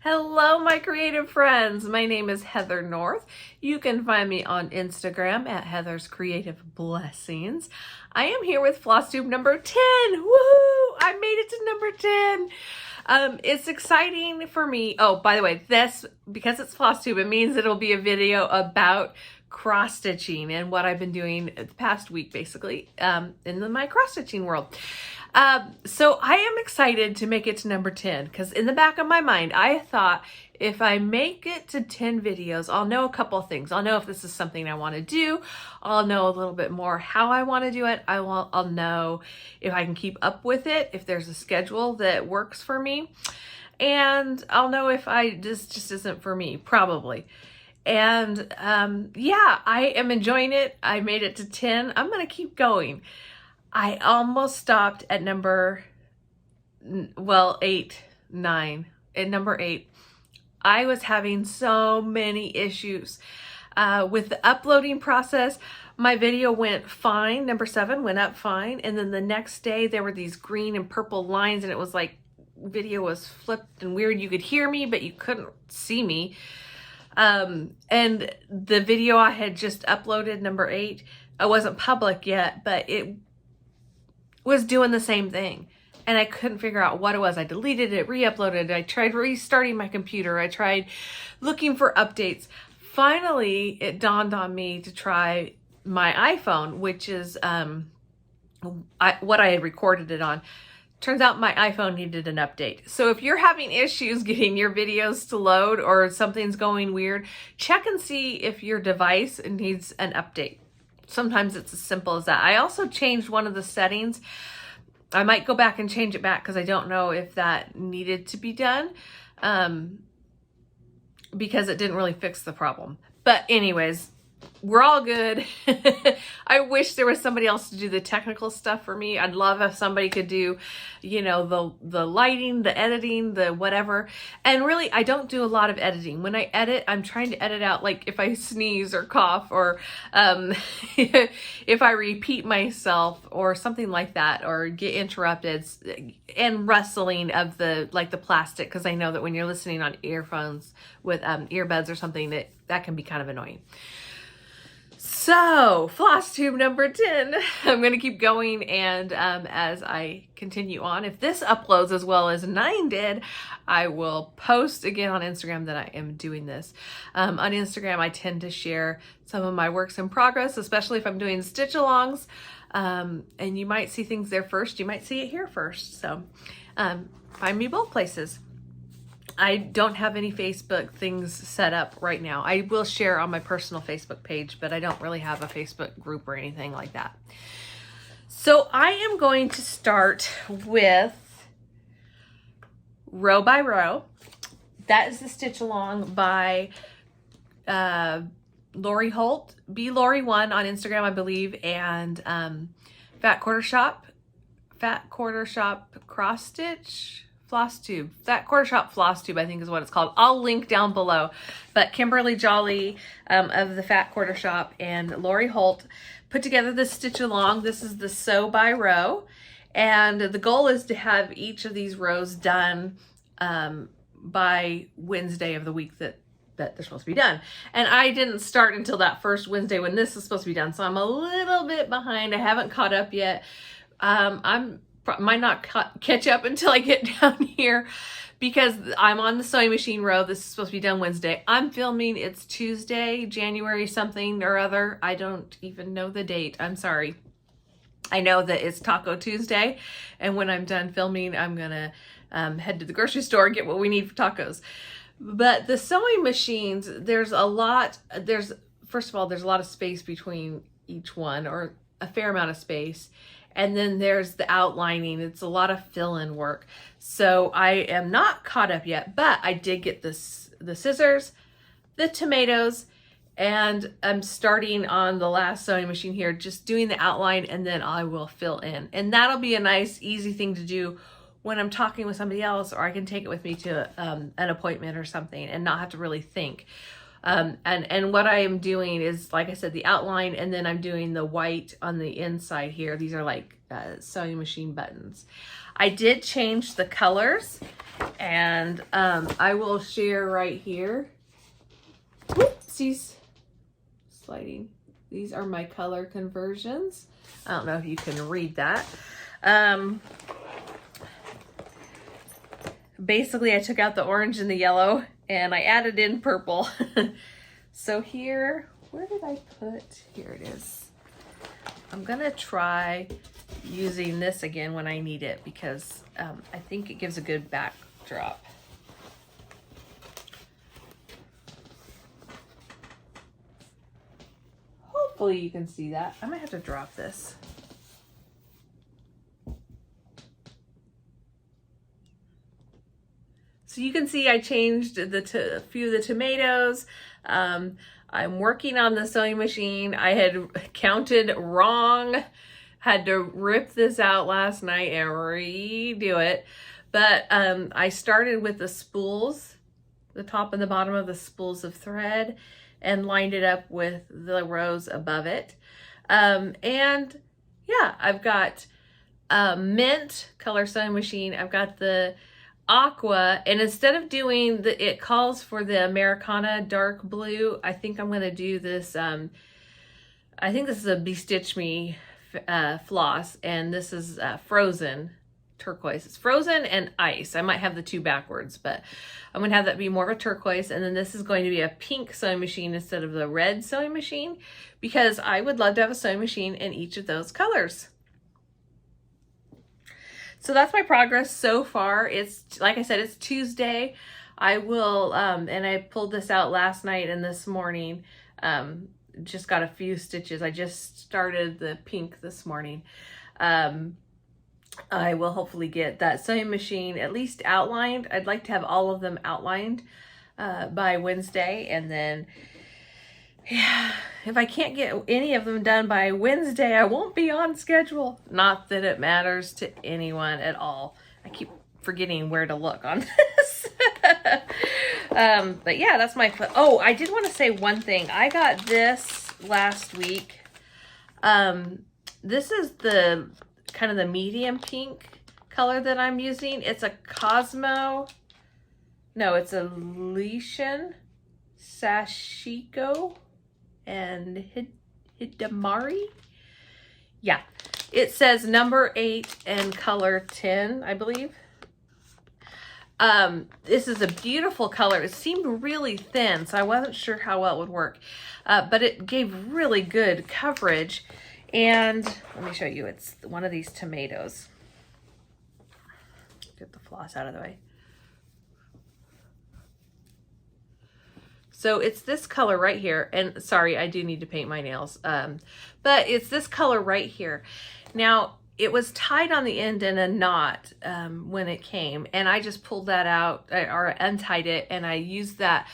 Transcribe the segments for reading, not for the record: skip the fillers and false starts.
Hello, my creative friends. My name is Heather North. You can find me on Instagram at Heather's Creative Blessings. I am here with Flosstube number 10. Woohoo! I made it to number 10. It's exciting for me. Oh, by the way, because it's Flosstube, it means it'll be a video about cross stitching and what I've been doing the past week, basically, in my cross stitching world. So I am excited to make it to number 10 because in the back of my mind, I thought if I make it to 10 videos, I'll know a couple of things. I'll know if this is something I want to do. I'll know a little bit more how I want to do it. I'll know if I can keep up with it, if there's a schedule that works for me. And I'll know if this just isn't for me, probably. And yeah, I am enjoying it. I made it to 10. I'm going to keep going. I almost stopped at number 8, 9. At number 8, I was having so many issues with the uploading process. My video went fine. Number 7 went up fine. And then the next day there were these green and purple lines and it was like video was flipped and weird. You could hear me, but you couldn't see me. And the video I had just uploaded, number 8, I wasn't public yet, but it was doing the same thing. And I couldn't figure out what it was. I deleted it, re-uploaded it. I tried restarting my computer. I tried looking for updates. Finally, it dawned on me to try my iPhone, which is what I had recorded it on. Turns out my iPhone needed an update. So if you're having issues getting your videos to load or something's going weird, check and see if your device needs an update. Sometimes it's as simple as that. I also changed one of the settings. I might go back and change it back because I don't know if that needed to be done because it didn't really fix the problem. But anyways, we're all good. I wish there was somebody else to do the technical stuff for me. I'd love if somebody could do, you know, the lighting, the editing, the whatever. And really, I don't do a lot of editing. When I edit, I'm trying to edit out like if I sneeze or cough or if I repeat myself or something like that or get interrupted, and rustling of the plastic, because I know that when you're listening on earphones with earbuds or something, that can be kind of annoying. So, Flosstube number 10. I'm going to keep going, and as I continue on, if this uploads as well as 9 did, I will post again on Instagram that I am doing this. On Instagram, I tend to share some of my works in progress, especially if I'm doing stitch-alongs, and you might see things there first. You might see it here first. So, find me both places. I don't have any Facebook things set up right now. I will share on my personal Facebook page, but I don't really have a Facebook group or anything like that. So I am going to start with row by row. That is the stitch along by Lori Holt, Lori1 on Instagram, I believe, and Fat Quarter Shop Cross Stitch. Flosstube. That Quarter Shop Flosstube, I think is what it's called. I'll link down below. But Kimberly Jolly of the Fat Quarter Shop and Lori Holt put together this stitch along. This is the sew by row. And the goal is to have each of these rows done by Wednesday of the week that they're supposed to be done. And I didn't start until that first Wednesday when this is supposed to be done. So I'm a little bit behind. I haven't caught up yet. Might not catch up until I get down here because I'm on the sewing machine row. This is supposed to be done Wednesday. I'm filming. It's Tuesday, January something or other. I don't even know the date. I'm sorry. I know that it's Taco Tuesday. And when I'm done filming, I'm going to head to the grocery store and get what we need for tacos. But the sewing machines, first of all, there's a lot of space between each one, or a fair amount of space. And then there's the outlining. It's a lot of fill-in work. So I am not caught up yet, but I did get the scissors, the tomatoes, and I'm starting on the last sewing machine here, just doing the outline, and then I will fill in. And that'll be a nice, easy thing to do when I'm talking with somebody else, or I can take it with me to an appointment or something and not have to really think. And what I am doing is, like I said, the outline, and then I'm doing the white on the inside here. These are like sewing machine buttons. I did change the colors, and I will share right here. Whoopsies. Sliding. These are my color conversions. I don't know if you can read that. Basically, I took out the orange and the yellow, and I added in purple. So here, where did I put? Here it is. I'm gonna try using this again when I need it, because I think it gives a good backdrop. Hopefully you can see that. I might have to drop this. So you can see I changed a few of the tomatoes. I'm working on the sewing machine. I had counted wrong. Had to rip this out last night and redo it. But I started with the spools, the top and the bottom of the spools of thread, and lined it up with the rows above it. And yeah, I've got mint color sewing machine. I've got the aqua, and instead of doing it calls for the Americana dark blue, I think I'm going to do this. I think this is a Bestitch Me floss, and this is frozen turquoise. It's frozen and ice. I might have the two backwards, but I'm going to have that be more of a turquoise. And then this is going to be a pink sewing machine instead of the red sewing machine, because I would love to have a sewing machine in each of those colors. So that's my progress so far. It's, like I said, it's Tuesday. I will, and I pulled this out last night and this morning. Just got a few stitches. I just started the pink this morning. I will hopefully get that sewing machine at least outlined. I'd like to have all of them outlined by Wednesday, and then yeah, if I can't get any of them done by Wednesday, I won't be on schedule. Not that it matters to anyone at all. I keep forgetting where to look on this. But yeah, that's my, oh, I did want to say one thing. I got this last week. This is the kind of the medium pink color that I'm using. It's a Cosmo, no, it's a Letian Sashiko and Hidamari. Yeah, it says number 8 and color 10, I believe. This is a beautiful color. It seemed really thin, so I wasn't sure how well it would work, but it gave really good coverage. And let me show you, it's one of these tomatoes. Get the floss out of the way. So it's this color right here, and sorry, I do need to paint my nails, but it's this color right here. Now, it was tied on the end in a knot when it came, and I just pulled that out, or untied it, and I used that,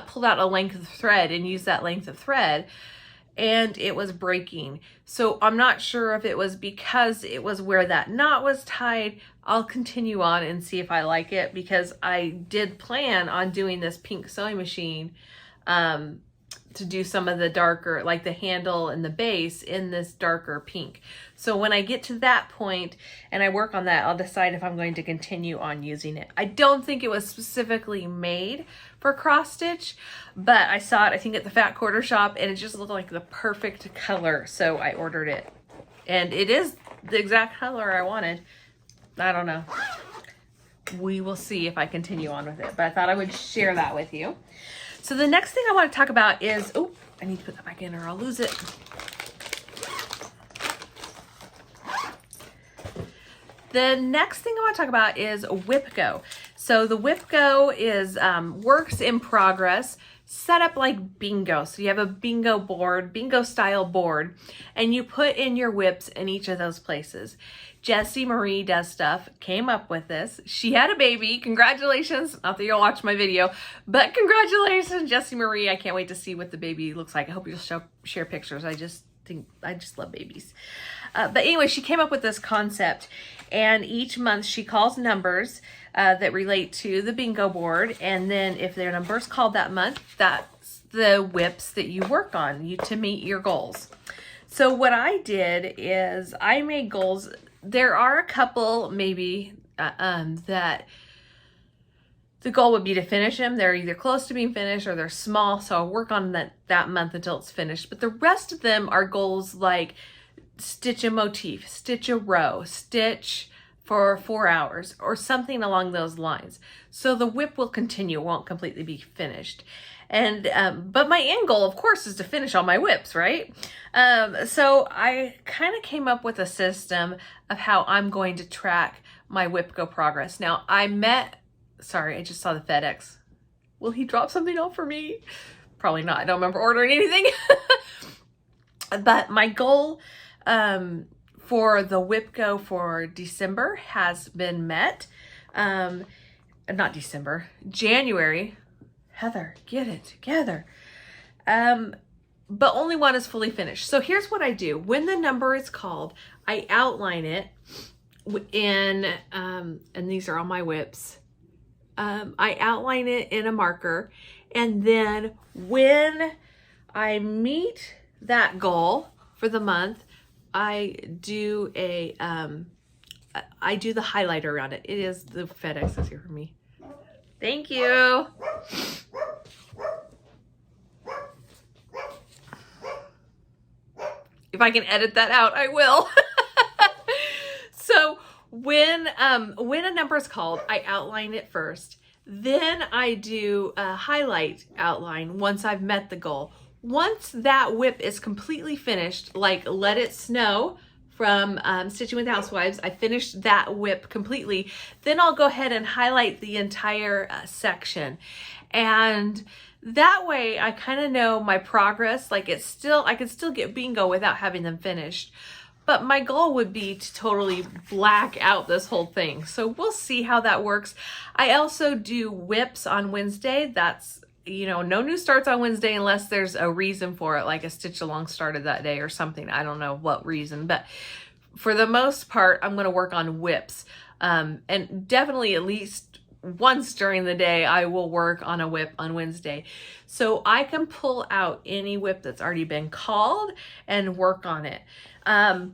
pulled out a length of thread and used that length of thread, and it was breaking. So I'm not sure if it was because it was where that knot was tied. I'll continue on and see if I like it, because I did plan on doing this pink sewing machine to do some of the darker, like the handle and the base in this darker pink. So when I get to that point and I work on that, I'll decide if I'm going to continue on using it. I don't think it was specifically made for cross stitch, but I saw it, I think, at the Fat Quarter Shop, and it just looked like the perfect color. So I ordered it, and it is the exact color I wanted. I don't know. We will see if I continue on with it, but I thought I would share that with you. So the next thing I want to talk about is, oh, I need to put that back in or I'll lose it. The next thing I want to talk about is WhipGo. So the WhipGo is works in progress, set up like bingo. So you have a bingo board, bingo style board, and you put in your whips in each of those places. Jessie Marie Does Stuff came up with this. She had a baby. Congratulations. Not that you'll watch my video, but congratulations, Jessie Marie. I can't wait to see what the baby looks like. I hope you'll share pictures. I just love babies. But anyway, she came up with this concept, and each month she calls numbers that relate to the bingo board, and then if their number's called that month, that the whips that you work on to meet your goals. So what I did is I made goals. There are a couple maybe that the goal would be to finish them. They're either close to being finished or they're small, so I'll work on that month until it's finished. But the rest of them are goals like stitch a motif, stitch a row, stitch for 4 hours, or something along those lines. So the whip will continue, won't completely be finished. And but my end goal, of course, is to finish all my whips, right? So I kind of came up with a system of how I'm going to track my whip go progress. Now sorry, I just saw the FedEx. Will he drop something off for me? Probably not. I don't remember ordering anything. But my goal for the whip go for December has been met. Not December, January. Heather, get it together. But only one is fully finished. So here's what I do. When the number is called, I outline it in, and these are all my whips. I outline it in a marker. And then when I meet that goal for the month, I do the highlighter around it. It is the FedEx is here for me. Thank you. If I can edit that out, I will. So when a number is called, I outline it first. Then I do a highlight outline once I've met the goal. Once that whip is completely finished, like Let It Snow from Stitching with Housewives, I finished that whip completely. Then I'll go ahead and highlight the entire section. And that way I kind of know my progress. Like I can still get bingo without having them finished. But my goal would be to totally black out this whole thing. So we'll see how that works. I also do whips on Wednesday. That's, no new starts on Wednesday unless there's a reason for it, like a stitch along started that day or something. I don't know what reason, but for the most part, I'm going to work on whips. And definitely at least once during the day, I will work on a whip on Wednesday. So I can pull out any whip that's already been called and work on it. I'll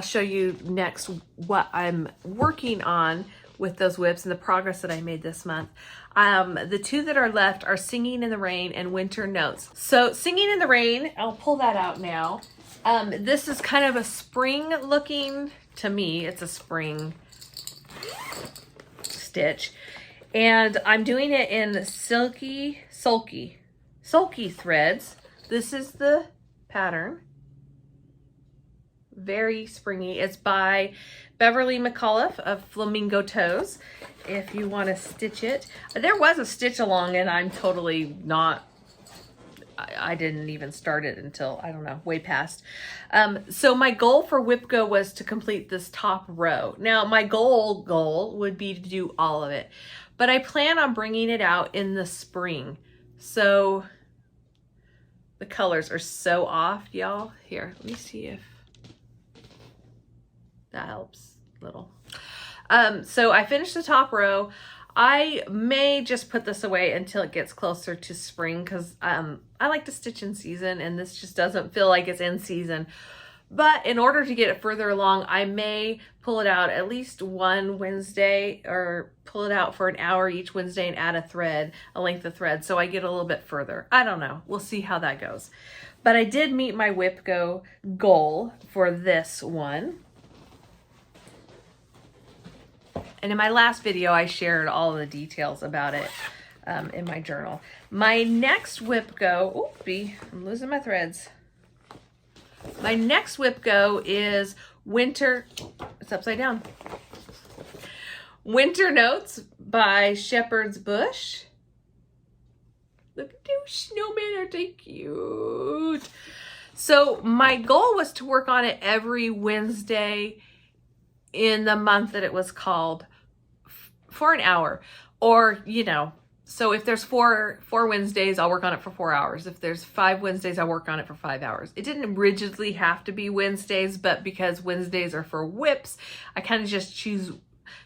show you next what I'm working on with those whips and the progress that I made this month. The two that are left are Singing in the Rain and Winter Notes. So Singing in the Rain, I'll pull that out now. This is kind of a spring looking, to me, it's a spring stitch. And I'm doing it in sulky threads. This is the pattern. Very springy. It's by Beverly McAuliffe of Flamingo Toes. If you want to stitch it, there was a stitch along and I'm totally not, I didn't even start it until, I don't know, way past. So my goal for Whip Go was to complete this top row. Now my goal would be to do all of it, but I plan on bringing it out in the spring. So the colors are so off, y'all. Here, let me see if that helps a little. So I finished the top row. I may just put this away until it gets closer to spring because I like to stitch in season and this just doesn't feel like it's in season. But in order to get it further along, I may pull it out at least one Wednesday or pull it out for an hour each Wednesday and add a length of thread so I get a little bit further. I don't know. We'll see how that goes. But I did meet my Whip Go goal for this one. And in my last video, I shared all the details about it in my journal. My next Whip Go, oopsie, I'm losing my threads. My next Whip Go is Winter, it's upside down. Winter Notes by Shepherd's Bush. Look at those snowmen, are they cute? So my goal was to work on it every Wednesday in the month that it was called for an hour, or so if there's four Wednesdays, I'll work on it for 4 hours. If there's 5 Wednesdays, I'll work on it for 5 hours. It didn't rigidly have to be Wednesdays, but because Wednesdays are for whips, I kind of just choose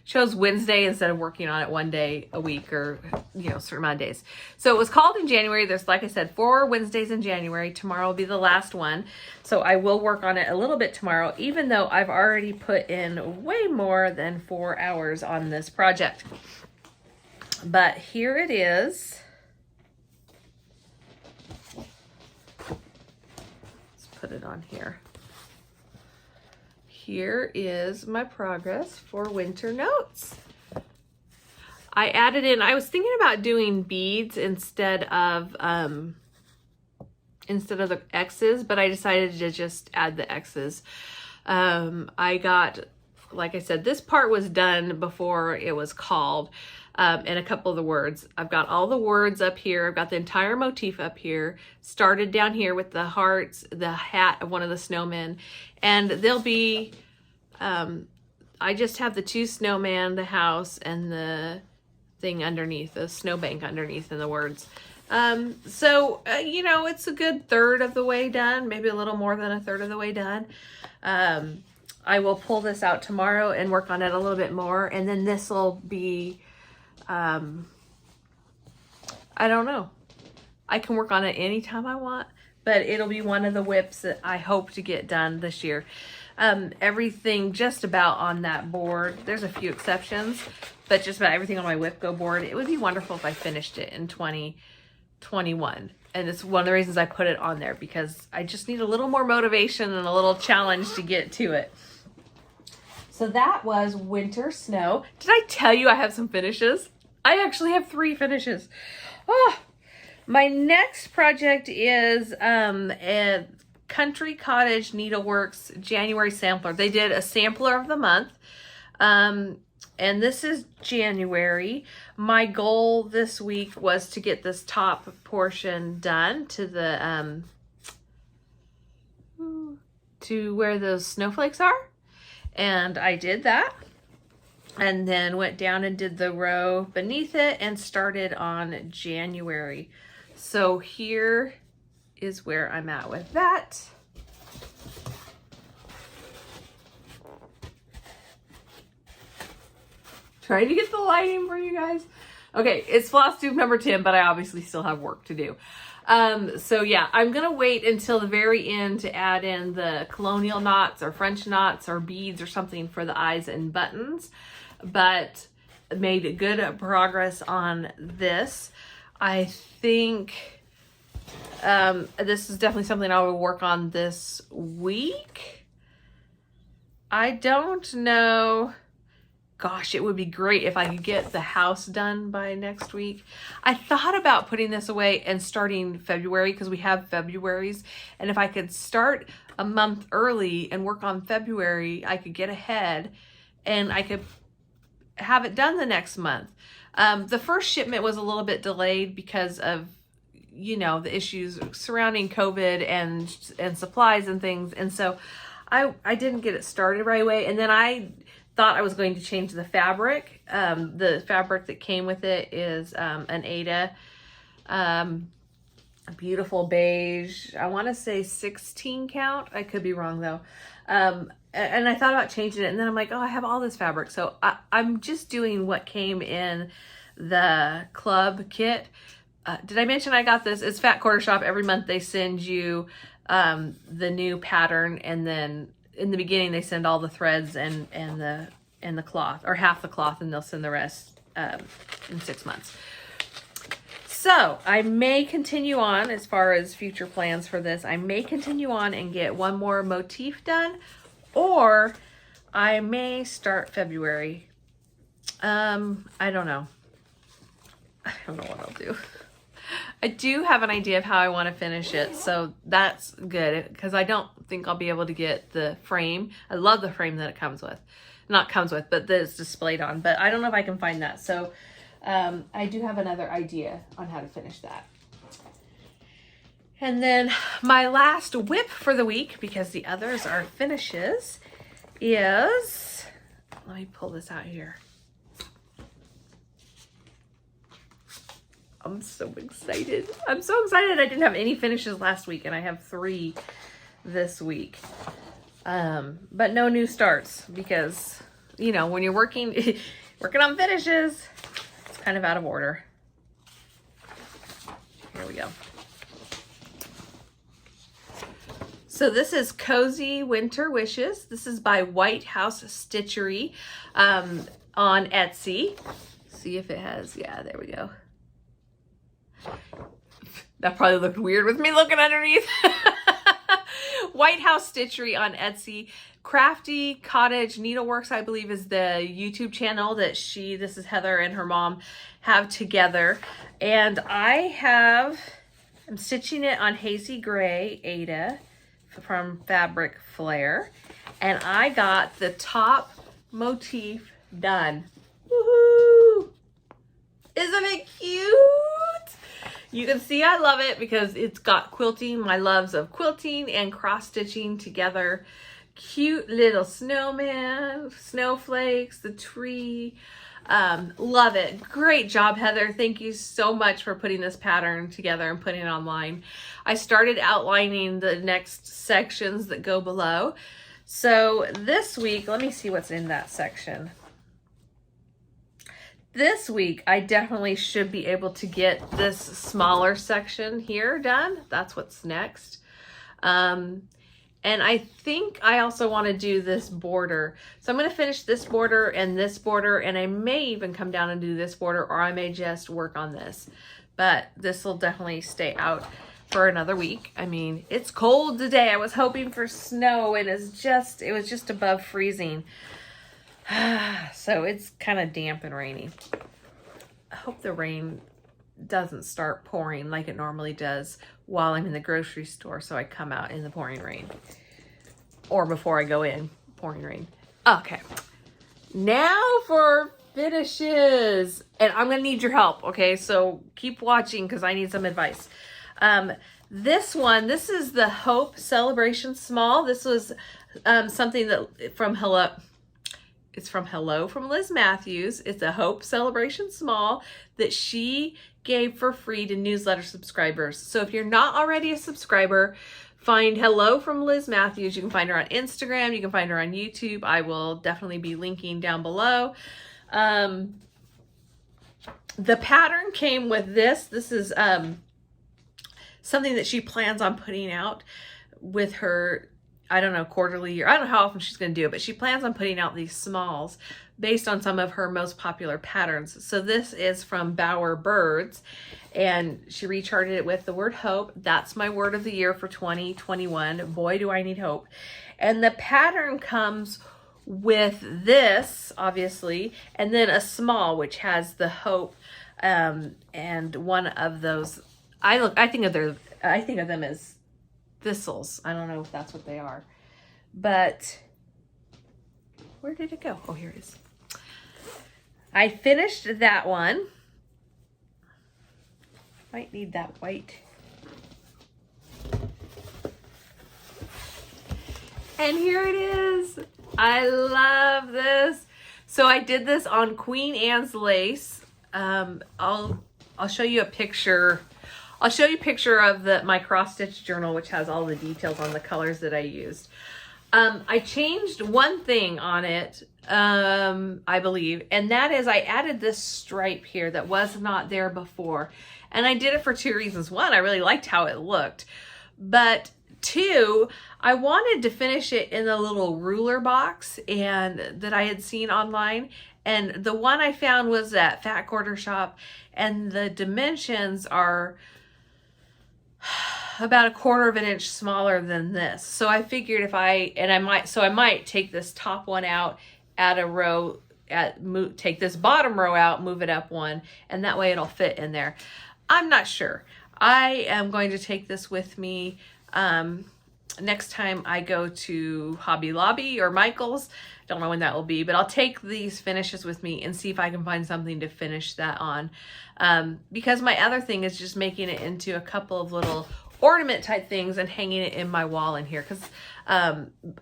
chose Wednesday instead of working on it one day a week or, you know, a certain amount of days. So it was called in January. There's, like I said, 4 Wednesdays in January. Tomorrow will be the last one. So I will work on it a little bit tomorrow, even though I've already put in way more than 4 hours on this project. But here it is. Let's put it on here. Here is my progress for winter notes. I added in, I was thinking about doing beads instead of the X's, but I decided to just add the X's. I got, like I said, this part was done before it was called, and a couple of the words. I've got all the words up here. I've got the entire motif up here. Started down here with the hearts, the hat of one of the snowmen, and they'll be, I just have the 2 snowman, the house, and the thing underneath, the snowbank underneath, and the words. You know, it's a good 1/3 of the way done, maybe a little more than a 1/3 of the way done. I will pull this out tomorrow and work on it a little bit more, and then this will be, I don't know. I can work on it anytime I want, but it'll be one of the whips that I hope to get done this year. Everything just about on that board, there's a few exceptions, but just about everything on my whip go board, it would be wonderful if I finished it in 2021. And it's one of the reasons I put it on there, because I just need a little more motivation and a little challenge to get to it. So that was winter snow. Did I tell you I have some finishes? I actually have 3 finishes. Oh, my next project is a Country Cottage Needleworks January sampler. They did a sampler of the month. And this is January. My goal this week was to get this top portion done to the to where those snowflakes are. And I did that. And then went down and did the row beneath it and started on January. So here is where I'm at with that. Trying to get the lighting for you guys. Okay, it's Flosstube number 10, but I obviously still have work to do. So yeah, I'm gonna wait until the very end to add in the colonial knots or French knots or beads or something for the eyes and buttons, but made good progress on this. I think this is definitely something I will work on this week. I don't know. Gosh, it would be great if I could get the house done by next week. I thought about putting this away and starting February, because we have Februaries. And if I could start a month early and work on February, I could get ahead and I could have it done the next month. The first shipment was a little bit delayed because of, you know, the issues surrounding COVID and supplies and things. And so I didn't get it started right away. And then I thought I was going to change the fabric. The fabric that came with it is an Ada, a beautiful beige. I want to say 16 count. I could be wrong though. And I thought about changing it, and then I'm like, oh, I have all this fabric. So I'm just doing what came in the club kit. Did I mention I got this? It's Fat Quarter Shop. Every month they send you the new pattern, and then in the beginning they send all the threads and the cloth, or half the cloth, and they'll send the rest in 6 months. So I may continue on as far as future plans for this. I may continue on and get one more motif done, or I may start February. I don't know. I don't know what I'll do. I do have an idea of how I want to finish it, so that's good, because I don't think I'll be able to get the frame. I love the frame that it comes with. Not comes with, but that it's displayed on. But I don't know if I can find that. So I do have another idea on how to finish that. And then my last whip for the week, because the others are finishes, is, let me pull this out here. I'm so excited. I'm so excited. I didn't have any finishes last week, and I have 3 this week. But no new starts, because you know, when you're working, working on finishes, it's kind of out of order. Here we go. So this is Cozy Winter Wishes. This is by White House Stitchery on Etsy. See if it has, yeah, there we go. That probably looked weird with me looking underneath. White House Stitchery on Etsy. Crafty Cottage Needleworks, I believe, is the YouTube channel that this is Heather and her mom have together. And I'm stitching it on Hazy Gray Ada from Fabric Flair. And I got the top motif done. Woohoo! Isn't it cute? You can see I love it because it's got quilting, my loves of quilting and cross stitching together. Cute little snowman, snowflakes, the tree. Love it. Great job, Heather. Thank you so much for putting this pattern together and putting it online. I started outlining the next sections that go below. So this week, let me see what's in that section. This week, I definitely should be able to get this smaller section here done. That's what's next. And I think I also want to do this border. So I'm going to finish this border, and I may even come down and do this border, or I may just work on this. But this will definitely stay out for another week. I mean, it's cold today. I was hoping for snow, and it was just above freezing. So it's kind of damp and rainy. I hope the rain doesn't start pouring like it normally does while I'm in the grocery store, so I come out in the pouring rain. Or before I go in, pouring rain. Okay. Now for finishes. And I'm going to need your help, okay? So keep watching because I need some advice. This is the Hope Celebration Small. This was something that from Hello from Liz Mathews. It's a Hope Celebration Small that she gave for free to newsletter subscribers. So if you're not already a subscriber, find Hello from Liz Mathews. You can find her on Instagram. You can find her on YouTube. I will definitely be linking down below. The pattern came with this. This is something that she plans on putting out with her, I don't know, quarterly, or I don't know how often she's going to do it, but she plans on putting out these smalls based on some of her most popular patterns. So this is from Bower Birds, and she recharted it with the word hope. That's my word of the year for 2021. Boy, do I need hope. And the pattern comes with this, obviously, and then a small, which has the hope, and one of those, I think of them as thistles. I don't know if that's what they are, but where did it go? Oh, here it is. I finished that one. Might need that white. And here it is. I love this. So I did this on Queen Anne's lace. I'll show you a picture. I'll show you a picture of my cross stitch journal, which has all the details on the colors that I used. I changed one thing on it, I believe, and that is I added this stripe here that was not there before. And I did it for two reasons. One, I really liked how it looked, but two, I wanted to finish it in the little ruler box and that I had seen online. And the one I found was at Fat Quarter Shop, and the dimensions are about 1/4 of an inch smaller than this. So I figured I might take this top one out, add a row, take this bottom row out, move it up one, and that way it'll fit in there. I'm not sure. I am going to take this with me next time I go to Hobby Lobby or Michael's. Don't know when that will be, but I'll take these finishes with me and see if I can find something to finish that on. Because my other thing is just making it into a couple of little ornament type things and hanging it in my wall in here. Because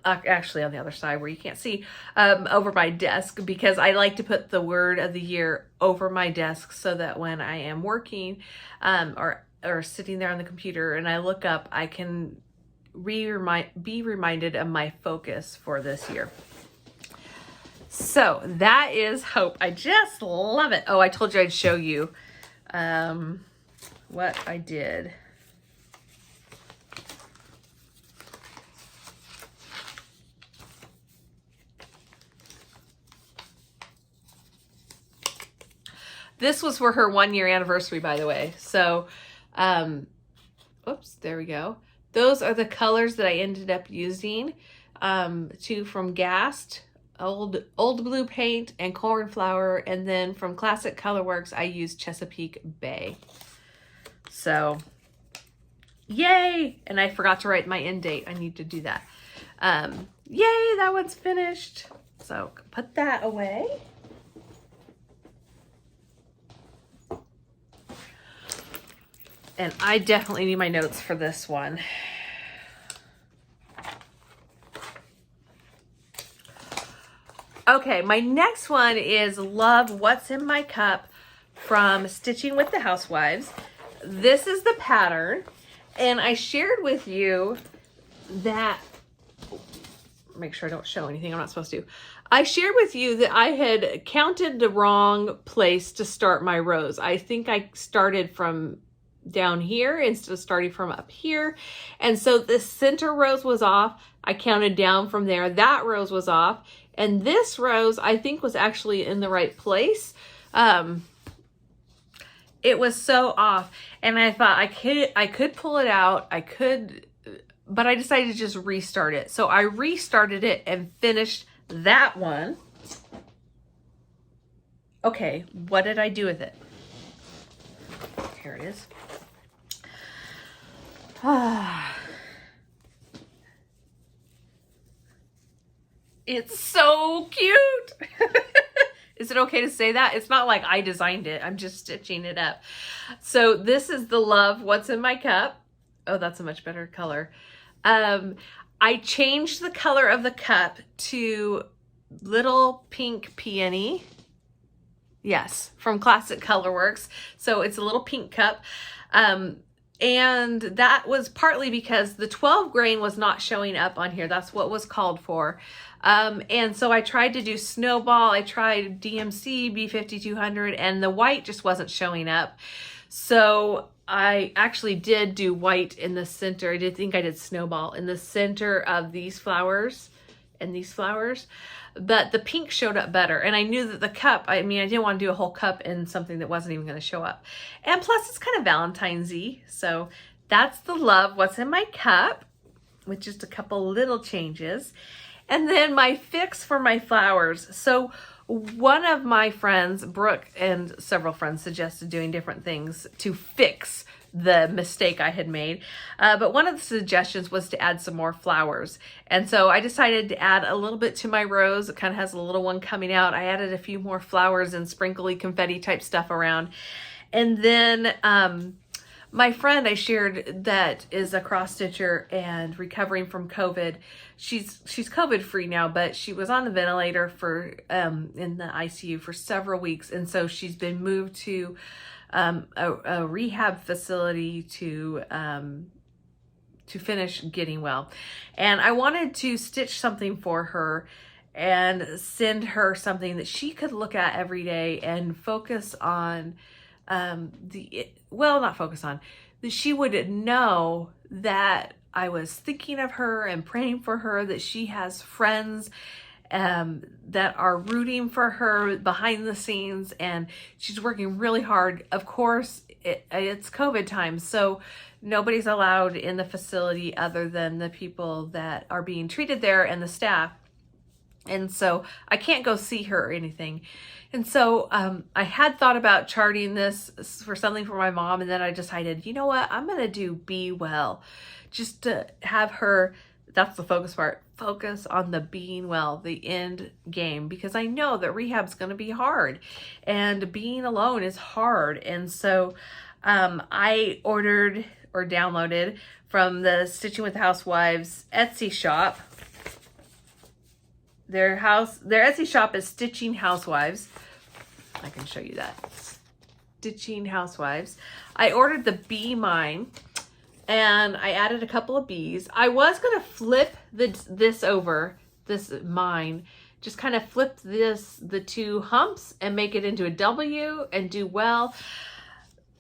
actually on the other side where you can't see, over my desk, because I like to put the word of the year over my desk so that when I am working or sitting there on the computer and I look up, I can be reminded of my focus for this year. So that is Hope. I just love it. Oh, I told you I'd show you what I did. This was for her 1-year anniversary, by the way. So, oops, there we go. Those are the colors that I ended up using. Two from Gast, old blue paint and cornflower, and then from Classic Colorworks I used Chesapeake Bay. So yay! And I forgot to write my end date. I need to do that. Yay, that one's finished. So put that away. And I definitely need my notes for this one. Okay, my next one is Love What's in My Cup from Stitching with the Housewives. This is the pattern, and I shared with you that, make sure I don't show anything I'm not supposed to. I shared with you that I had counted the wrong place to start my rows. I think I started from down here instead of starting from up here. And so the center rose was off. I counted down from there. That rose was off. And this rose, I think, was actually in the right place. It was so off. And I thought I could pull it out. I could, but I decided to just restart it. So I restarted it and finished that one. Okay, what did I do with it? Here it is. It's so cute. Is it okay to say that? It's not like I designed it. I'm just stitching it up. So this is the Love What's in My Cup. Oh, that's a much better color. I changed the color of the cup to Little Pink Peony. Yes, from Classic Colorworks. So it's a little pink cup. And that was partly because the 12 grain was not showing up on here. That's what was called for. And so I tried to do Snowball. I tried DMC, B5200, and the white just wasn't showing up. So I actually did do white in the center. I did think I did Snowball in the center of these flowers and these flowers. But the pink showed up better. And I knew that the cup, I mean, I didn't want to do a whole cup in something that wasn't even going to show up. And plus, it's kind of Valentine's-y. So that's the Love What's in My Cup, with just a couple little changes. And then my fix for my flowers. So one of my friends, Brooke, and several friends suggested doing different things to fix the mistake I had made. But one of the suggestions was to add some more flowers. And so I decided to add a little bit to my rose. It kind of has a little one coming out. I added a few more flowers and sprinkly confetti type stuff around. And then my friend I shared that is a cross stitcher and recovering from COVID. She's COVID free now, but she was on the ventilator for in the ICU for several weeks. And so she's been moved to a rehab facility to finish getting well. And I wanted to stitch something for her and send her something that she could look at every day and focus on not focus on, that she would know that I was thinking of her and praying for her, that she has friends that are rooting for her behind the scenes, and she's working really hard. Of course, it's COVID time, so nobody's allowed in the facility other than the people that are being treated there and the staff. And so I can't go see her or anything. And so I had thought about charting this for something for my mom, and then I decided, you know what, I'm going to do Be Well, just to have her, that's the focus part, focus on the being well, the end game, because I know that rehab's going to be hard and being alone is hard. And so I ordered or downloaded from the Stitching with Housewives Etsy shop. Their Etsy shop is Stitching Housewives. I can show you that. Stitching Housewives. I ordered the Be Mine, and I added a couple of bees. I was going to flip this over, this mine, just kind of flip the two humps and make it into a W and do well.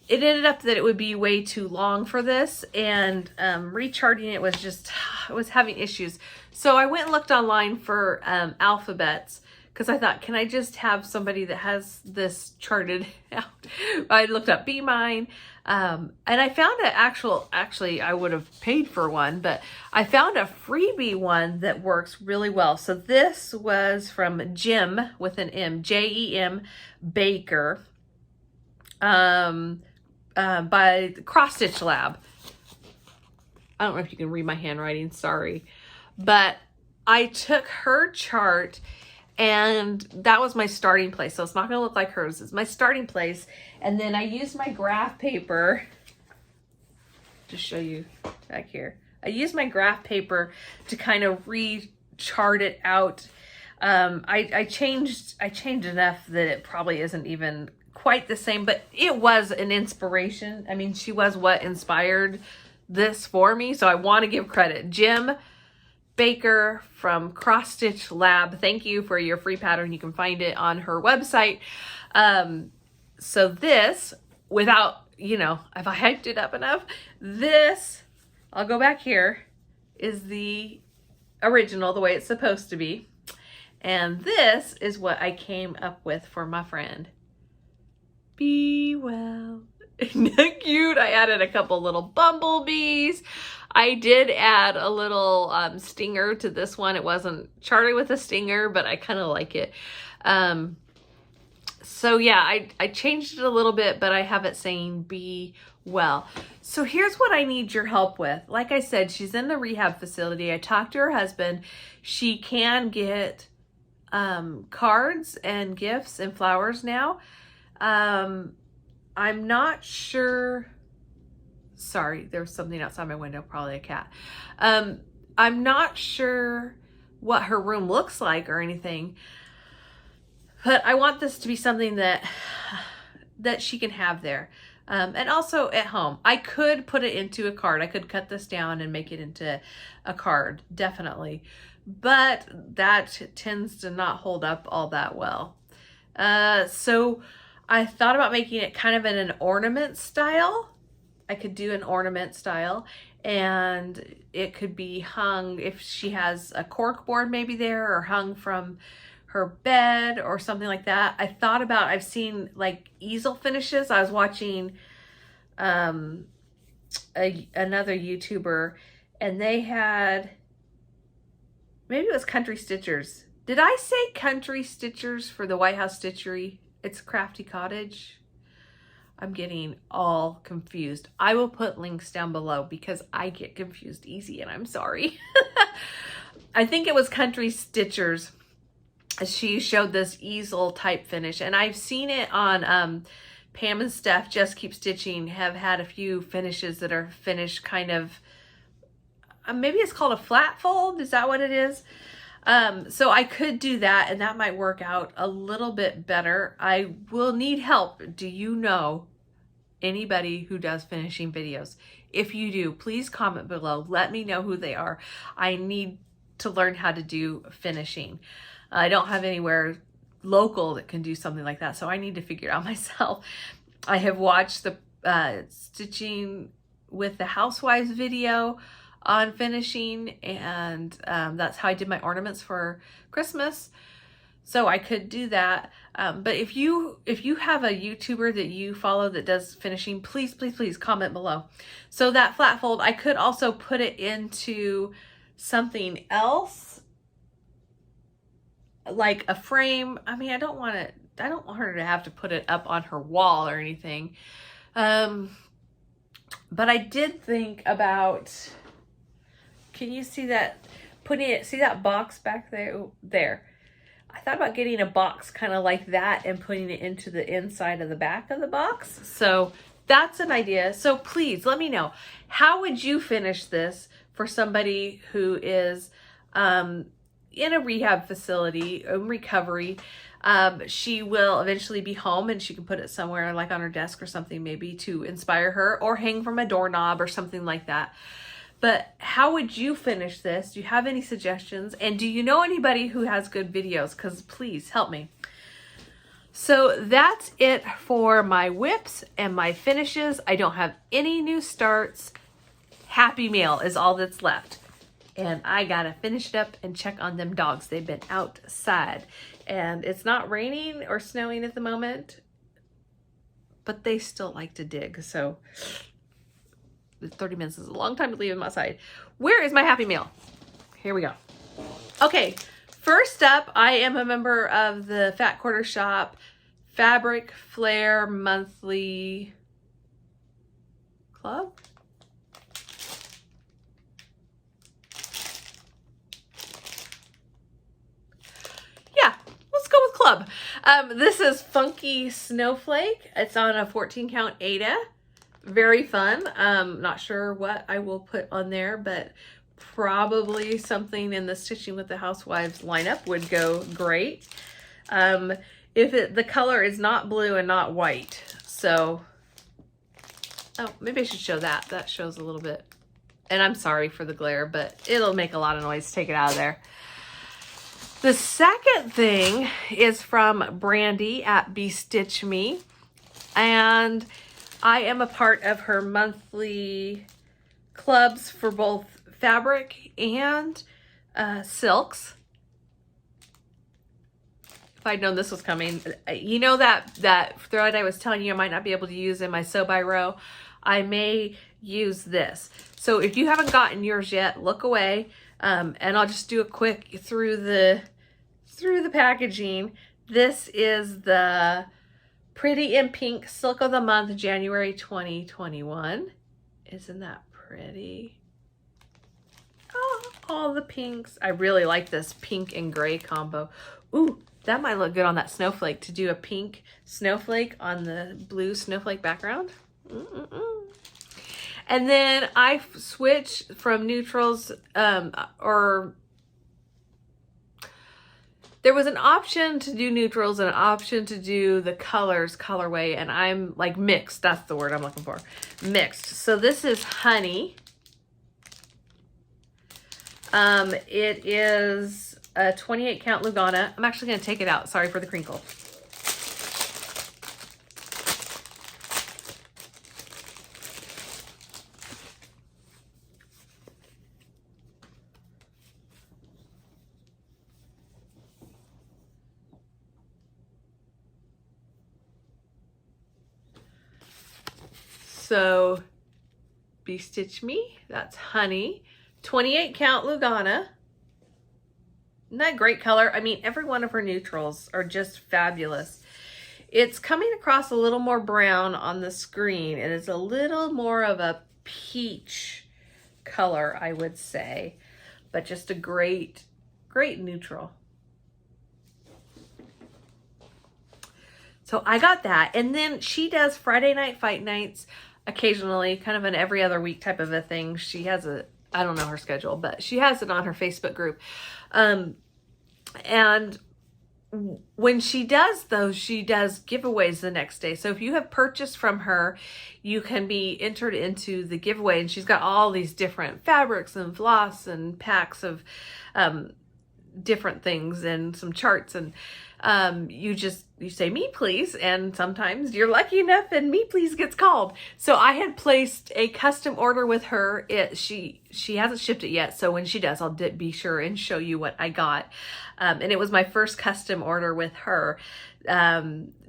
It ended up that it would be way too long for this, and recharting it was just, I was having issues. So I went and looked online for alphabets, because I thought, can I just have somebody that has this charted out? I looked up Be Mine, and I found an actually I would have paid for one, but I found a freebie one that works really well. So this was from Jim, with an M, Jem Baker, by the Cross Stitch Lab. I don't know if you can read my handwriting, sorry. But I took her chart, and that was my starting place. So it's not going to look like hers. It's my starting place. And then I used my graph paper to show you back here. I used my graph paper to kind of re-chart it out. I changed enough that it probably isn't even quite the same, but it was an inspiration. I mean, she was what inspired this for me. So I want to give credit. Jim Baker from Cross Stitch Lab. Thank you for your free pattern. You can find it on her website. So this, without, you know, if I hyped it up enough, this, I'll go back here, is the original, the way it's supposed to be. And this is what I came up with for my friend. Be well. Isn't that cute? I added a couple little bumblebees. I did add a little stinger to this one. It wasn't charted with a stinger, but I kind of like it. So yeah, I changed it a little bit, but I have it saying be well. So here's what I need your help with. Like I said, she's in the rehab facility. I talked to her husband. She can get cards and gifts and flowers now. I'm not sure. Sorry, there was something outside my window, probably a cat. I'm not sure what her room looks like or anything, but I want this to be something that she can have there. And also at home. I could put it into a card. I could cut this down and make it into a card, definitely. But that tends to not hold up all that well. So I thought about making it kind of in an ornament style. I could do an ornament style, and it could be hung, if she has a cork board maybe there, or hung from her bed or something like that. I thought about, I've seen like easel finishes. I was watching another YouTuber, and they had, maybe it was Country Stitchers. Did I say Country Stitchers for the White House Stitchery? It's Crafty Cottage. I'm getting all confused. I will put links down below because I get confused easy, and I'm sorry. I think it was Country Stitchers. She showed this easel type finish, and I've seen it on Pam and Steph Just Keep Stitching, have had a few finishes that are finished kind of, maybe it's called a flat fold. Is that what it is? So I could do that, and that might work out a little bit better. I will need help. Do you know anybody who does finishing videos? If you do, please comment below. Let me know who they are. I need to learn how to do finishing. I don't have anywhere local that can do something like that, so I need to figure it out myself. I have watched the Stitching with the Housewives video on finishing, and that's how I did my ornaments for Christmas. So I could do that. But if you have a YouTuber that you follow that does finishing, please, please, please comment below. So that flat fold, I could also put it into something else, like a frame. I mean, I don't want her to have to put it up on her wall or anything. But I did think about, can you see that? See that box back there? There. I thought about getting a box kind of like that and putting it into the inside of the back of the box. So that's an idea. So please let me know. How would you finish this for somebody who is in a rehab facility, in recovery? She will eventually be home, and she can put it somewhere like on her desk or something, maybe to inspire her, or hang from a doorknob or something like that. But how would you finish this? Do you have any suggestions? And do you know anybody who has good videos? Because please help me. So that's it for my whips and my finishes. I don't have any new starts. Happy Mail is all that's left. And I gotta finish it up and check on them dogs. They've been outside. And it's not raining or snowing at the moment, but they still like to dig. So 30 minutes is a long time to leave them outside. Where is my Happy Mail? Here we go. Okay, first up, I am a member of the Fat Quarter Shop Fabric Flair Monthly Club. Yeah, let's go with club. This is Funky Snowflake. It's on a 14 count Aida. Very fun. Not sure what I will put on there, but probably something in the Stitching with the Housewives lineup would go great. If the color is not blue and not white. So, oh, maybe I should show that. That shows a little bit. And I'm sorry for the glare, but it'll make a lot of noise. Take it out of there. The second thing is from Brandy at Stitch Me. And I am a part of her monthly clubs for both fabric and silks. If I'd known this was coming, you know that thread I was telling you I might not be able to use in my sew by row, I may use this. So if you haven't gotten yours yet, look away, and I'll just do a quick through the packaging. This is the Pretty in Pink Silk of the Month, January 2021. Isn't that pretty? Oh, all the pinks. I really like this pink and gray combo. Ooh, that might look good on that snowflake, to do a pink snowflake on the blue snowflake background. And then I switched from neutrals, or there was an option to do neutrals and an option to do the colors colorway, and I'm like mixed. That's the word I'm looking for. Mixed. So this is Honey. It is a 28 count Lugana. I'm actually going to take it out. Sorry for the crinkle. So, Stitch Me, that's Honey. 28 count Lugana. Isn't that great color? I mean, every one of her neutrals are just fabulous. It's coming across a little more brown on the screen. It is a little more of a peach color, I would say, but just a great, great neutral. So I got that. And then she does Friday Night Fight Nights occasionally, kind of an every other week type of a thing. She has a, I don't know her schedule, but she has it on her Facebook group. And when she does those, she does giveaways the next day. So if you have purchased from her, you can be entered into the giveaway. And she's got all these different fabrics and floss and packs of different things and some charts, and you say me please, and sometimes you're lucky enough and me please gets called. So I had placed a custom order with her. She hasn't shipped it yet, so when she does, I'll be sure and show you what I got. And it was my first custom order with her,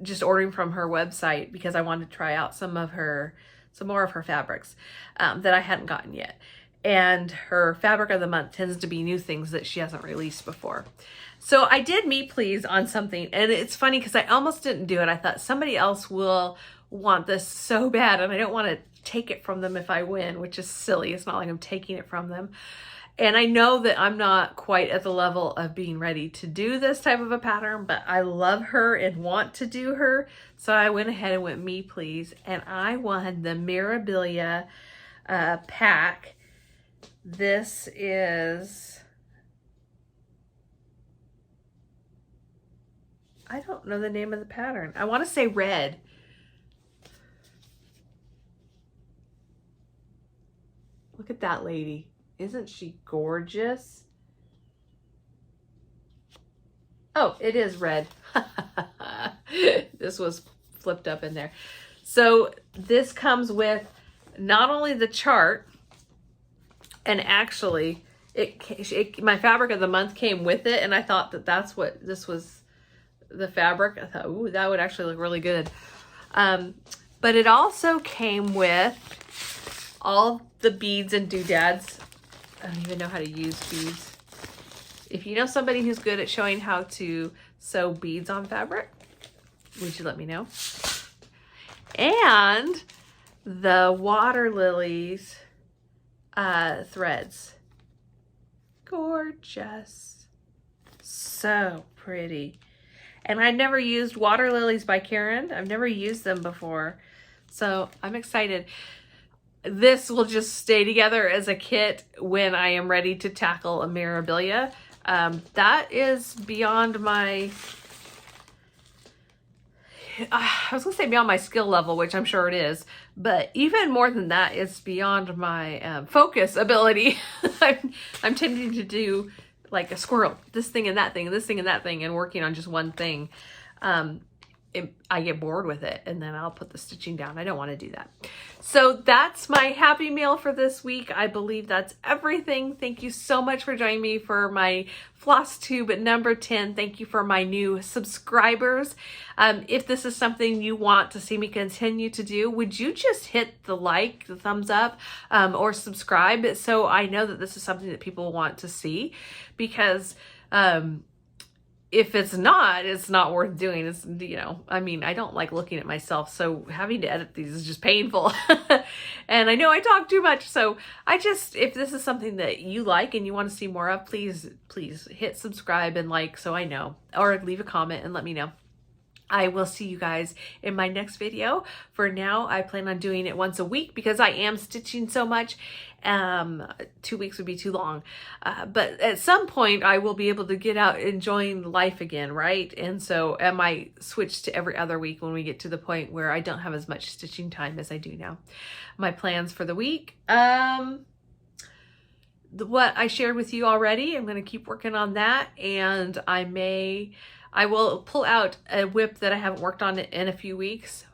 just ordering from her website because I wanted to try out some more of her fabrics that I hadn't gotten yet. And her fabric of the month tends to be new things that she hasn't released before. So I did me please on something, and it's funny because I almost didn't do it. I thought somebody else will want this so bad, and I don't want to take it from them if I win, which is silly. It's not like I'm taking it from them. And I know that I'm not quite at the level of being ready to do this type of a pattern, but I love her and want to do her. So I went ahead and went me please, and I won the Mirabilia pack. This is, I don't know the name of the pattern. I want to say red. Look at that lady. Isn't she gorgeous? Oh, it is red. This was flipped up in there. So this comes with not only the chart, and actually my fabric of the month came with it, and I thought that that's what this was, the fabric. I thought, ooh, that would actually look really good. But it also came with all the beads and doodads. I don't even know how to use beads. If you know somebody who's good at showing how to sew beads on fabric, would you let me know? And the water lilies threads. Gorgeous. So pretty. And I never used Water Lilies by Karen. I've never used them before. So I'm excited. This will just stay together as a kit when I am ready to tackle a memorabilia. That is beyond my, I was gonna say beyond my skill level, which I'm sure it is, but even more than that, it's beyond my focus ability. I'm tending to do like a squirrel, this thing and that thing, and this thing and that thing, and working on just one thing. I get bored with it, and then I'll put the stitching down. I don't want to do that. So that's my happy meal for this week. I believe that's everything. Thank you so much for joining me for my Flosstube number 10. Thank you for my new subscribers. If this is something you want to see me continue to do, would you just hit the like, the thumbs up, or subscribe, so I know that this is something that people want to see? Because if it's not worth doing. It's, you know, I mean, I don't like looking at myself, so having to edit these is just painful. And I know I talk too much, so if this is something that you like and you want to see more of, please hit subscribe and like, so I know, or leave a comment and let me know. I will see you guys in my next video. For now, I plan on doing it once a week because I am stitching so much. 2 weeks would be too long. But at some point, I will be able to get out enjoying life again, right? And so I might switch to every other week when we get to the point where I don't have as much stitching time as I do now. My plans for the week. What I shared with you already, I'm going to keep working on that, and I will pull out a whip that I haven't worked on in a few weeks,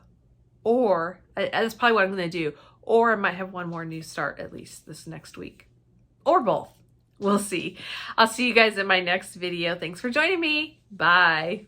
or that's probably what I'm going to do, or I might have one more new start at least this next week, or both. We'll see. I'll see you guys in my next video. Thanks for joining me. Bye.